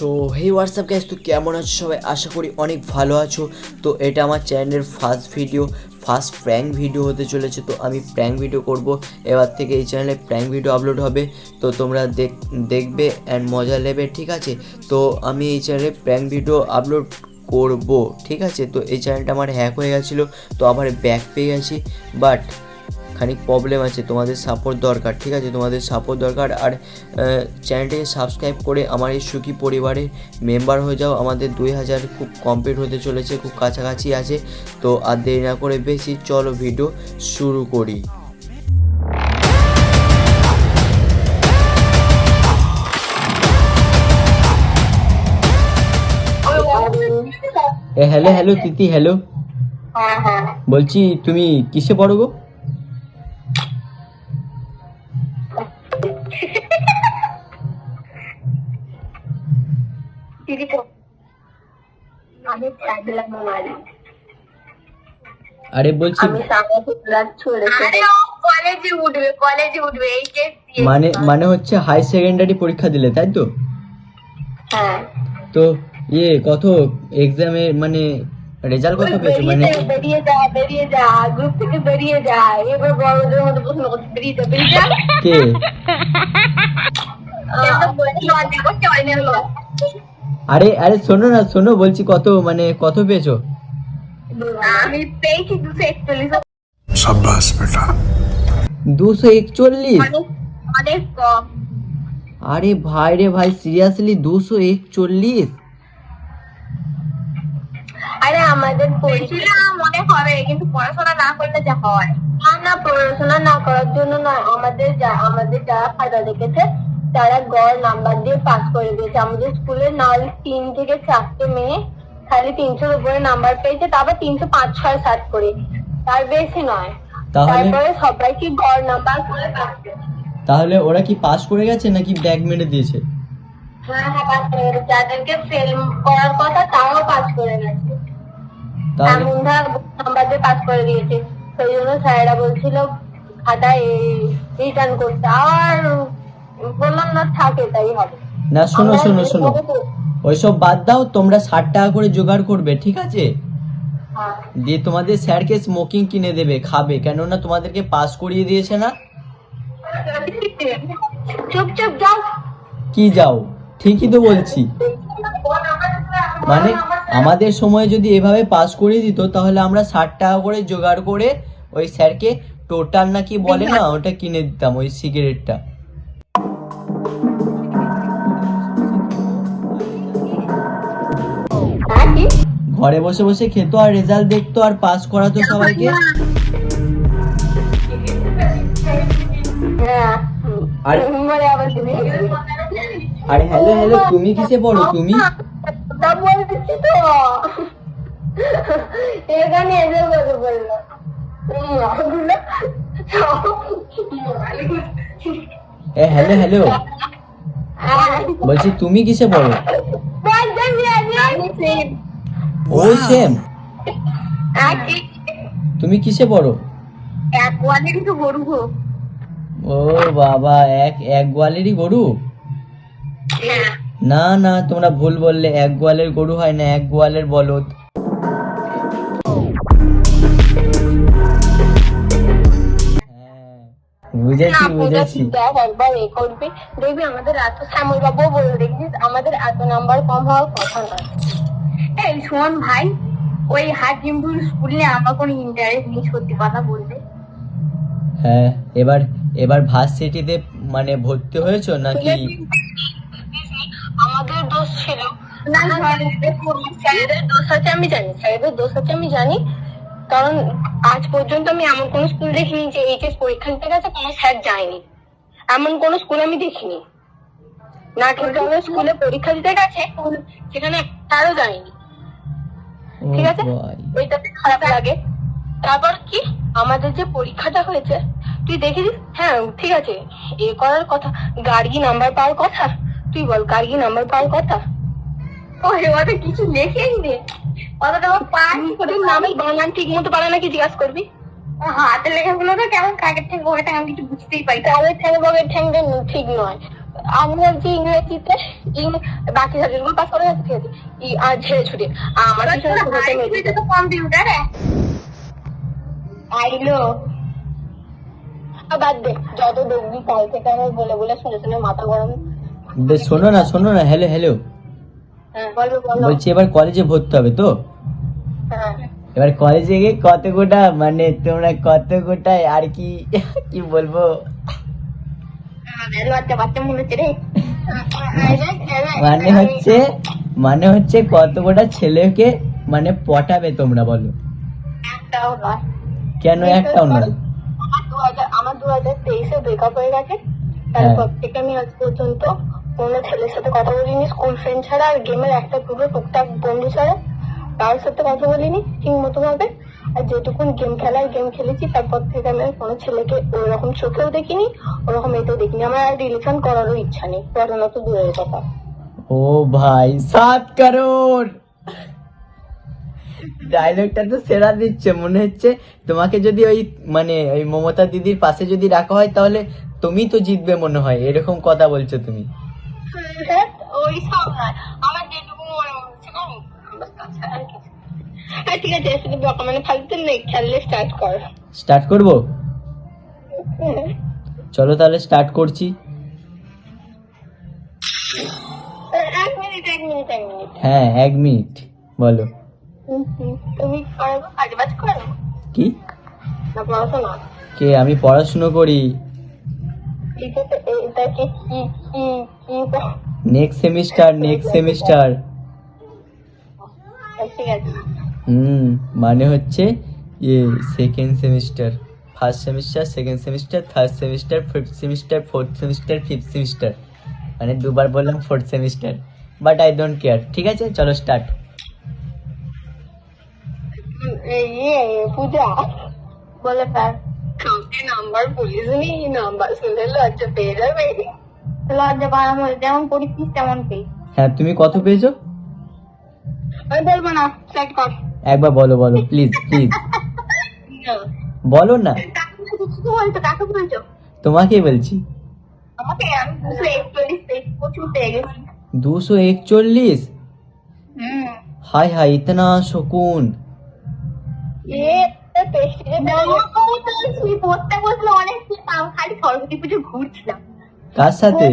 So hey WhatsApp guys, তো কেমন আছো সবাই? আশা করি অনেক ভালো আছো। তো এটা আমার চ্যানেলের ফার্স্ট প্র্যাঙ্ক ভিডিও হতে চলেছে। তো আমি প্র্যাঙ্ক ভিডিও করব এবার থেকে, এই চ্যানেলে প্র্যাঙ্ক ভিডিও আপলোড হবে। তো তোমরা দেখবে অ্যান্ড মজা নেবে, ঠিক আছে? তো আমি এই চ্যানেলে প্র্যাঙ্ক ভিডিও আপলোড করব, ঠিক আছে? তো এই চ্যানেলটা আমার হ্যাক হয়ে গেছিলো, তো আবার ব্যাক পেয়ে গেছি, বাট খানিক প্রবলেম আছে। তোমাদের সাপোর্ট দরকার, ঠিক আছে? তোমাদের সাপোর্ট দরকার। আর চ্যানেলটাকে সাবস্ক্রাইব করে আমার এই সুখী পরিবারের মেম্বার হয়ে যাও। আমাদের 2000 খুব কমপ্লিট হতে চলেছে, খুব কাছাকাছি আছে। তো আর দেরি না করে বেশি, চলো ভিডিও শুরু করি। হ্যালো হ্যালো তিথি, হ্যালো। বলছি তুমি কিসে পড়ো গো? আরে বলছি মানে হচ্ছে হাই সেকেন্ডারি পরীক্ষা দিলে, তাই তো? তো কত এক্সামে মানে রেজাল্ট কত পেয়েছো? মানে বেরিয়ে যা গ্রুপ থেকে বেরিয়ে যা, এবার বড়দের মতো প্রশ্ন করতে বেরিয়ে যা কে? আরে আরে শোনো না, শোনো, বলছি কত পেয়েছো? আমি পেয়েছি 241। शाबाश बेटा। 241? অনেক কম। আরে ভাই রে ভাই, সিরিয়াসলি 241? আরে আমাদের পড়েছিলাম মনে হবে, কিন্তু পড়াশোনা না করলে যা হয়। না পড়াশোনা না করার জন্য নয়, আমাদের যারা খাতা দেখেছে তারা গড় নাম্বার দিয়ে পাস করে দিয়েছে। আমাদের স্কুলে নাহলে 3 থেকে 4টে মেয়ে খালি 300-র উপরে নাম্বার পেয়েছে, তারপর 300, 5, 6, 7 করে, তার বেশি নয়। তারপরে সবাইকে গড় নাম্বার করে পাস করে। তাহলে ওরা কি পাস করে গেছে নাকি ব্যাক মেরে দিয়েছে? হ্যাঁ পাস করে গেছে। যাদেরকে ফেল করার কথা তারাও পাস করে গেছে। নাম্বার দিয়ে পাস করে দিয়েছে। সেই জন্য স্যারেরা বলছিল খাতায় রিটার্ন করতে, আর বললাম না থাকে তাই হবে না। শোনো ওইসব বাদ দাও, তোমরা 60 টাকা করে জোগাড় করবে, ঠিক আছে? দিয়ে তোমাদের স্যারকে স্মোকিং কিনে দেবে, খাবে, কেননা তোমাদেরকে পাস করিয়ে দিয়েছে না। চুপচাপ যাও। কি যাও? ঠিকই তো বলছি। মানে আমাদের সময় যদি এভাবে পাস করিয়ে দিত, তাহলে আমরা 60 টাকা করে জোগাড় করে ওই স্যারকে টোটাল নাকি বলে না, ওটা কিনে দিতাম, ওই সিগারেটটা। ঘরে বসে বসে খেতো আর রেজাল্ট দেখতো আর পাস করাতো সবাইকে। আরে হ্যালো হ্যালো, তুমি কিসে পড়ো? তুমি বলছি তো এখানে এসে বললো হ্যালো হ্যালো, বলছি তুমি কিসে পড়ো? ও সেম। তুমি কিসে পড়ো? এক গোয়ালেরই তো গরু গো। ও বাবা, এক গোয়ালেরই গরু? না না, তোমরা ভুল বললে, এক গোয়ালের গরু হয় না, এক গোয়ালের বলদ। বুঝেছি। একবার এ করবি, দেখবি আমাদের এত শ্যামল বাবু বলে দেখবিস আমাদের এত নাম্বার কম হওয়ার কথা নয়। এই শোন ভাই, ওই হাজিমপুর স্কুলে আমার কোনো ইন্টারেস্ট নেই, সত্যি কথা বলতে। হ্যাঁ, এবার ভার্সিটিতে মানে ভর্তি হয়েছো নাকি? আমাদের দোষ ছিল না, স্যারেদের দোষ আছে আমি জানি, স্যারেদের দোষ আছে আমি জানি। কারণ আজ পর্যন্ত আমি এমন কোন স্কুল দেখিনি যে এইচএস পরীক্ষা দিতে গেছে কোনো স্যার যায়নি, এমন কোন স্কুল আমি দেখিনি না। কিন্তু আমার স্কুলে পরীক্ষা দিতে গেছে সেখানে তারও যায়নি, ঠিক আছে? ওইটাতে খারাপ লাগে। তারপর কি আমাদের যে পরীক্ষাটা হয়েছে তুই দেখেছিস? হ্যাঁ ঠিক আছে, এ করার কথা, গার্গী নাম্বার পাওয়ার কথা, তুই বল গার্গী নাম্বার পাওয়ার কথা। ও এবারে কিছু লেখেই নে, অতটা নামের বানান ঠিক মতো পারে নাকি জিজ্ঞাসা করবি। হাতে লেখাগুলো তো কেমন কাকের ঠ্যাং বগের ঠ্যাং, আমি কিছু বুঝতেই পারি। কাকের ঠ্যাং বগের ঠ্যাংটা ঠিক নয়, আমি ভাবছি ইংরেজিতে বাকি সাবজেক্টগুলো পাস করে গেছে, ঠিক আছে, আর ঝেড়ে ছুটে আমার কম্পিউটার আইলো। বাদ দে, যত দেখবি কাল থেকে আমার বলে বলে শুনে শুনে মাথা গরম। শোনো না, হ্যালো হ্যালো, হ্যাঁ বলো বলো। বলছি এবার কলেজে ভর্তি হবে তো? হ্যাঁ এবার কলেজে গিয়ে কত গোটা মানে তোমরা কত গোটায় আর কি কি বলবো, বাচ্চা বাচ্চা মনে হচ্ছে রে। মানে হচ্ছে কত গোটা ছেলেকে মানে পটাবে তোমরা বলো? একটাও নয়। কেন একটাও নয়? আমার 2023-এ ব্রেকআপ হয়ে গেছে, তারপর থেকে আমি আজ পর্যন্ত কোনো ছেলের সাথে কথা বলিনি, স্কুল ফ্রেন্ড ছাড়া আর গেমের একটা গ্রুপে টুকটাক বন্ধু ছাড়া কারোর সাথে কথা বলিনি ঠিক মতো ভাবে। আর যেটুকুন গেম খেলেছি তারপর থেকে আমি আর কোনো ছেলেকে ওরকম চোখেও দেখিনি, ওরকম এতেও দেখিনি। আমার আর রিলেশন করারও ইচ্ছা নেই, পড়ানো তো দূরের কথা। ও ভাই 7 কারোর ডায়লগটা তো সেরা দিচ্ছে, মনে হচ্ছে তোমাকে যদি ওই মানে ওই মমতা দিদির পাশে যদি রাখা হয় তাহলে তুমি তো জিতবে মনে হয়, এরকম কথা বলছো তুমি। ওই সব নয়, আমার যেটুকু মনে হচ্ছে না আর কিছু। হ্যাঁ ঠিক আছে, শুধু বকা মানে ফালতু নেই, খেললে স্টার্ট করবো? চলো তাহলে স্টার্ট করছি। এক মিনিট হ্যাঁ 1 মিনিট বলো। তুমি কাজ বাজ করো কি? না পড়াশোনা? কে? আমি পড়াশুনো করি, এটাকে কি কি কি নেক্সট সেমিস্টার। ঠিক আছে। মানে হচ্ছে ইয়ে second semester, first semester, second semester, third semester, fifth semester, fourth semester, fifth semester, মানে দুবার বললাম fourth semester, but I don't care. ঠিক আছে চলো স্টার্ট। পূজা বলে স্যার কাউকে নাম্বার বলিস নি, নাম্বার শুনলে লজ্জা পেয়ে যাবে। লজ্জা পাওয়ার মধ্যে যেমন পড়িস তেমন পেয়ে। হ্যাঁ তুমি কত পেয়েছো? আমি বলবো না, স্টার্ট কর। একবার বলো প্লিজ বলো না। কাকে বলছো? তোমাকেই বলছি। আমাকে? আমি 241 প্রচুর পেয়ে গেছি। 241? হায় হায়, ইতনা সুকুন। পড়তে বসলে অনেক খালি সরস্বতী পুজো ঘুরছিলাম। কার সাথে?